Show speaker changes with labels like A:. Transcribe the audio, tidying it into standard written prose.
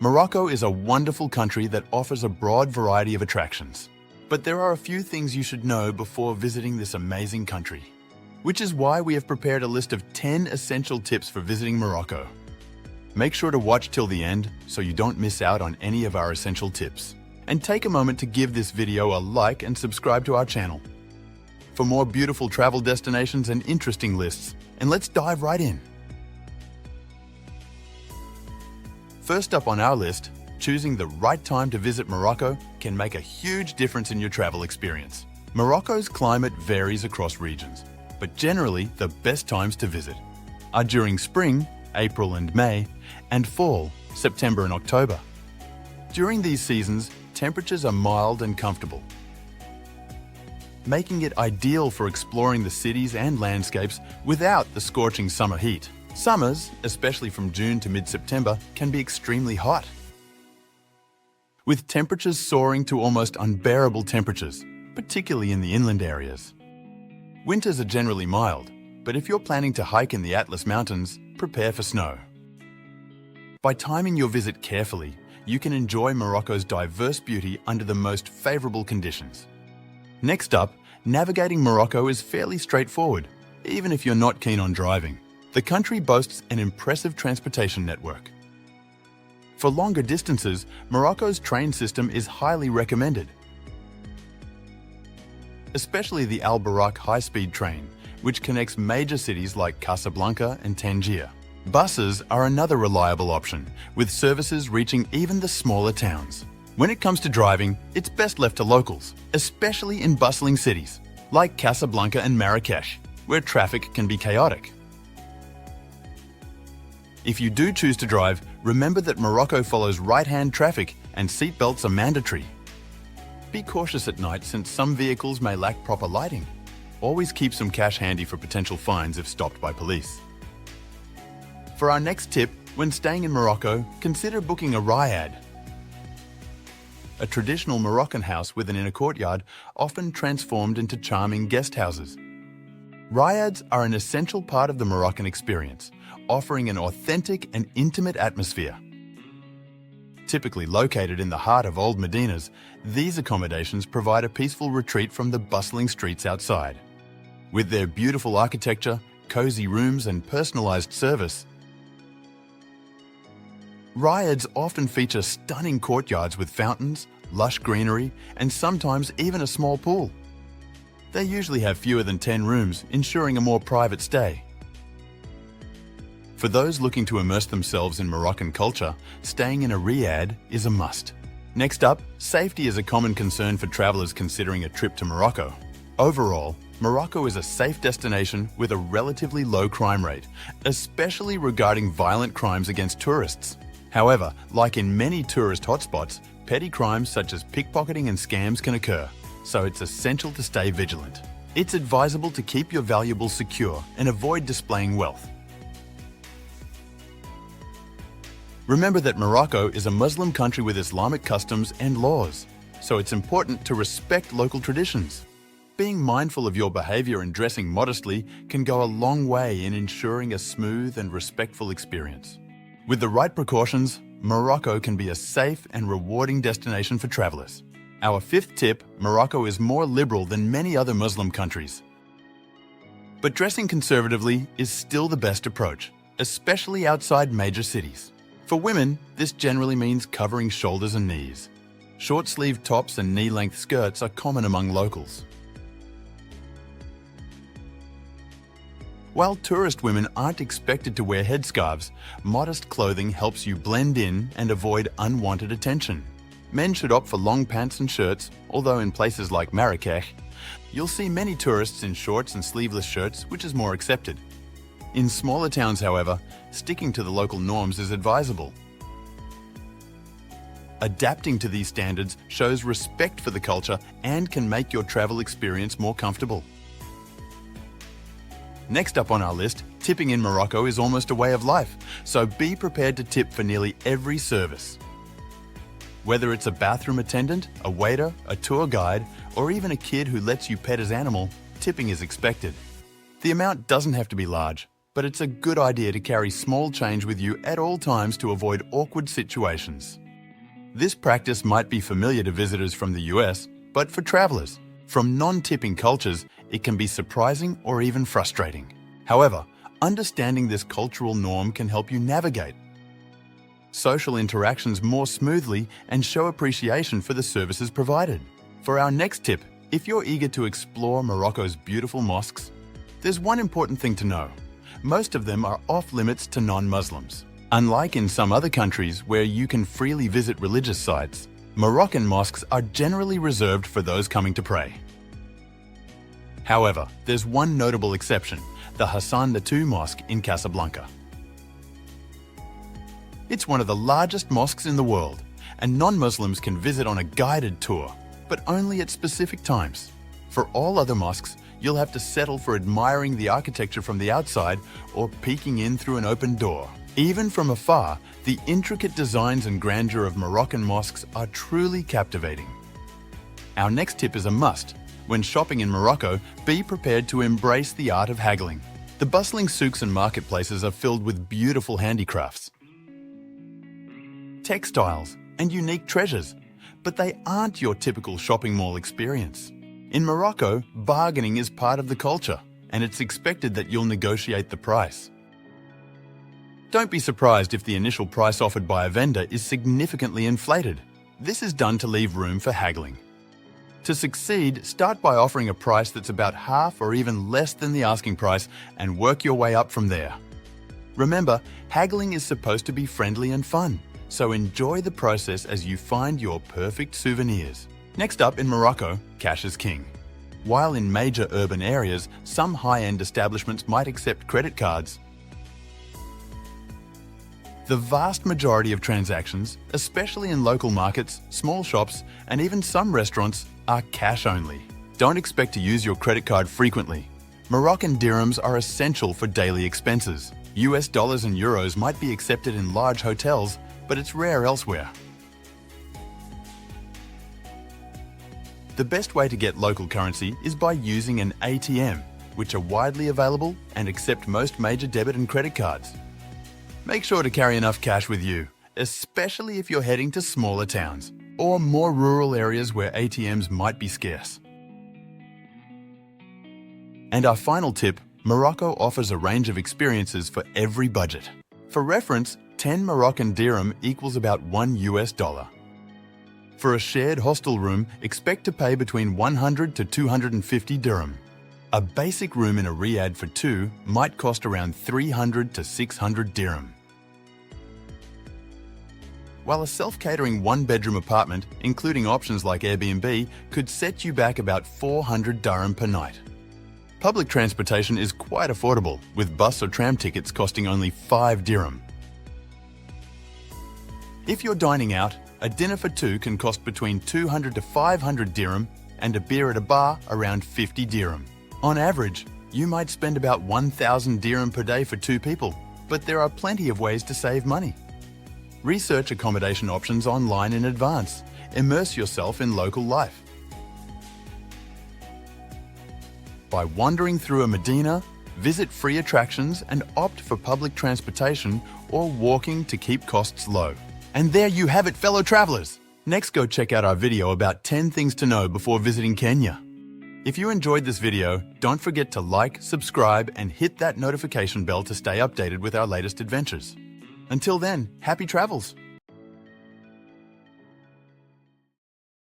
A: Morocco is a wonderful country that offers a broad variety of attractions. But there are a few things you should know before visiting this amazing country, which is why we have prepared a list of 10 essential tips for visiting Morocco. Make sure to watch till the end so you don't miss out on any of our essential tips. And take a moment to give this video a like and subscribe to our channel for more beautiful travel destinations and interesting lists. And let's dive right in. First up on our list, choosing the right time to visit Morocco can make a huge difference in your travel experience. Morocco's climate varies across regions, but generally the best times to visit are during spring, April and May, and fall, September and October. During these seasons, temperatures are mild and comfortable, making it ideal for exploring the cities and landscapes without the scorching summer heat. Summers, especially from June to mid-September, can be extremely hot, with temperatures soaring to almost unbearable temperatures, particularly in the inland areas. Winters are generally mild, but if you're planning to hike in the Atlas Mountains, prepare for snow. By timing your visit carefully, you can enjoy Morocco's diverse beauty under the most favorable conditions. Next up, navigating Morocco is fairly straightforward, even if you're not keen on driving. The country boasts an impressive transportation network. For longer distances, Morocco's train system is highly recommended, especially the Al Barak high-speed train, which connects major cities like Casablanca and Tangier. Buses are another reliable option, with services reaching even the smaller towns. When it comes to driving, it's best left to locals, especially in bustling cities like Casablanca and Marrakesh, where traffic can be chaotic. If you do choose to drive, remember that Morocco follows right-hand traffic and seatbelts are mandatory. Be cautious at night since some vehicles may lack proper lighting. Always keep some cash handy for potential fines if stopped by police. For our next tip, when staying in Morocco, consider booking a riad, a traditional Moroccan house with an inner courtyard, often transformed into charming guest houses. Riads are an essential part of the Moroccan experience, offering an authentic and intimate atmosphere. Typically located in the heart of old Medinas, these accommodations provide a peaceful retreat from the bustling streets outside. With their beautiful architecture, cozy rooms and personalized service, riads often feature stunning courtyards with fountains, lush greenery, and sometimes even a small pool. They usually have fewer than 10 rooms, ensuring a more private stay. For those looking to immerse themselves in Moroccan culture, staying in a riad is a must. Next up, safety is a common concern for travelers considering a trip to Morocco. Overall, Morocco is a safe destination with a relatively low crime rate, especially regarding violent crimes against tourists. However, like in many tourist hotspots, petty crimes such as pickpocketing and scams can occur, so it's essential to stay vigilant. It's advisable to keep your valuables secure and avoid displaying wealth. Remember that Morocco is a Muslim country with Islamic customs and laws, so it's important to respect local traditions. Being mindful of your behavior and dressing modestly can go a long way in ensuring a smooth and respectful experience. With the right precautions, Morocco can be a safe and rewarding destination for travelers. Our fifth tip, Morocco is more liberal than many other Muslim countries. But dressing conservatively is still the best approach, especially outside major cities. For women, this generally means covering shoulders and knees. Short-sleeved tops and knee-length skirts are common among locals. While tourist women aren't expected to wear headscarves, modest clothing helps you blend in and avoid unwanted attention. Men should opt for long pants and shirts, although in places like Marrakesh, you'll see many tourists in shorts and sleeveless shirts, which is more accepted. In smaller towns, however, sticking to the local norms is advisable. Adapting to these standards shows respect for the culture and can make your travel experience more comfortable. Next up on our list, tipping in Morocco is almost a way of life, so be prepared to tip for nearly every service. Whether it's a bathroom attendant, a waiter, a tour guide, or even a kid who lets you pet his animal, tipping is expected. The amount doesn't have to be large, but it's a good idea to carry small change with you at all times to avoid awkward situations. This practice might be familiar to visitors from the US, but for travelers from non-tipping cultures, it can be surprising or even frustrating. However, understanding this cultural norm can help you navigate social interactions more smoothly and show appreciation for the services provided. For our next tip, if you're eager to explore Morocco's beautiful mosques, there's one important thing to know. Most of them are off-limits to non-Muslims. Unlike in some other countries where you can freely visit religious sites, Moroccan mosques are generally reserved for those coming to pray. However, there's one notable exception, the Hassan II Mosque in Casablanca. It's one of the largest mosques in the world, and non-Muslims can visit on a guided tour, but only at specific times. For all other mosques, you'll have to settle for admiring the architecture from the outside or peeking in through an open door. Even from afar, the intricate designs and grandeur of Moroccan mosques are truly captivating. Our next tip is a must. When shopping in Morocco, be prepared to embrace the art of haggling. The bustling souks and marketplaces are filled with beautiful handicrafts, textiles, and unique treasures, but they aren't your typical shopping mall experience. In Morocco, bargaining is part of the culture, and it's expected that you'll negotiate the price. Don't be surprised if the initial price offered by a vendor is significantly inflated. This is done to leave room for haggling. To succeed, start by offering a price that's about half or even less than the asking price and work your way up from there. Remember, haggling is supposed to be friendly and fun, so enjoy the process as you find your perfect souvenirs. Next up in Morocco, cash is king. While in major urban areas, some high-end establishments might accept credit cards, the vast majority of transactions, especially in local markets, small shops, and even some restaurants, are cash only. Don't expect to use your credit card frequently. Moroccan dirhams are essential for daily expenses. US dollars and euros might be accepted in large hotels, but it's rare elsewhere. The best way to get local currency is by using an ATM, which are widely available and accept most major debit and credit cards. Make sure to carry enough cash with you, especially if you're heading to smaller towns or more rural areas where ATMs might be scarce. And our final tip, Morocco offers a range of experiences for every budget. For reference, 10 Moroccan dirham equals about $1. For a shared hostel room, expect to pay between 100 to 250 dirham. A basic room in a riad for two might cost around 300 to 600 dirham. While a self-catering one-bedroom apartment, including options like Airbnb, could set you back about 400 dirham per night. Public transportation is quite affordable, with bus or tram tickets costing only 5 dirham. If you're dining out, a dinner for two can cost between 200 to 500 dirham and a beer at a bar around 50 dirham. On average, you might spend about 1,000 dirham per day for two people, but there are plenty of ways to save money. Research accommodation options online in advance. Immerse yourself in local life. By wandering through a Medina, visit free attractions and opt for public transportation or walking to keep costs low. And there you have it, fellow travelers! Next, go check out our video about 10 things to know before visiting Kenya. If you enjoyed this video, don't forget to like, subscribe, and hit that notification bell to stay updated with our latest adventures. Until then, happy travels!